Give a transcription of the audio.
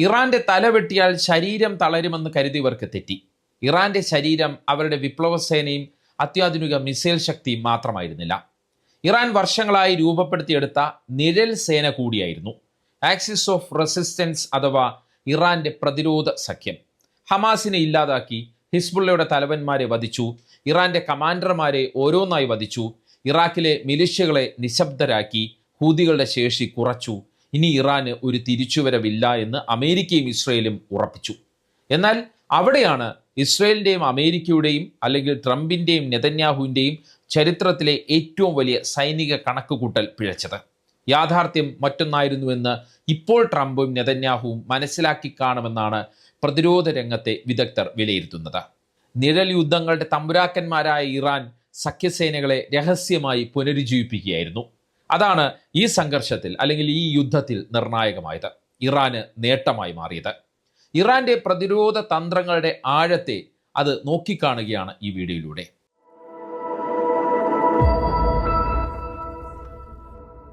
ഇറാന്റെ തല വെട്ടിയാൽ ശരീരം തളരുമെന്ന് കരുതിയവർക്ക് തെറ്റി. ഇറാന്റെ ശരീരം അവരുടെ വിപ്ലവസേനയും അത്യാധുനിക മിസൈൽ ശക്തിയും മാത്രമായിരുന്നില്ല. ഇറാൻ വർഷങ്ങളായി രൂപപ്പെടുത്തിയെടുത്ത നിഴൽ സേന കൂടിയായിരുന്നു. ആക്സിസ് ഓഫ് റെസിസ്റ്റൻസ് അഥവാ ഇറാന്റെ പ്രതിരോധ സഖ്യം. ഹമാസിനെ ഇല്ലാതാക്കി, ഹിസ്ബുള്ളയുടെ തലവന്മാരെ വധിച്ചു, ഇറാന്റെ കമാൻഡർമാരെ ഓരോന്നായി വധിച്ചു, ഇറാഖിലെ മിലിഷ്യകളെ നിശബ്ദരാക്കി, ഹൂതികളുടെ ശേഷി കുറച്ചു. ഇനി ഇറാന് ഒരു തിരിച്ചുവരവില്ല എന്ന് അമേരിക്കയും ഇസ്രയേലും ഉറപ്പിച്ചു. എന്നാൽ അവിടെയാണ് ഇസ്രയേലിൻ്റെയും അമേരിക്കയുടെയും അല്ലെങ്കിൽ ട്രംപിൻ്റെയും നെതന്യാഹുവിൻ്റെയും ചരിത്രത്തിലെ ഏറ്റവും വലിയ സൈനിക കണക്കുകൂട്ടൽ പിഴച്ചത്. യാഥാർത്ഥ്യം മറ്റൊന്നായിരുന്നുവെന്ന് ഇപ്പോൾ ട്രംപും നെതന്യാഹുവും മനസ്സിലാക്കി കാണുമെന്നാണ് പ്രതിരോധ രംഗത്തെ വിദഗ്ധർ വിലയിരുത്തുന്നത്. നിഴൽ യുദ്ധങ്ങളുടെ തമ്പുരാക്കന്മാരായ ഇറാൻ സഖ്യസേനകളെ രഹസ്യമായി പുനരുജ്ജീവിപ്പിക്കുകയായിരുന്നു. അതാണ് ഈ സംഘർഷത്തിൽ അല്ലെങ്കിൽ ഈ യുദ്ധത്തിൽ നിർണായകമായത്, ഇറാന് നേട്ടമായി മാറിയത്. ഇറാന്റെ പ്രതിരോധ തന്ത്രങ്ങളുടെ ആഴത്തെ അത് നോക്കിക്കാണുകയാണ് ഈ വീഡിയോയിലൂടെ.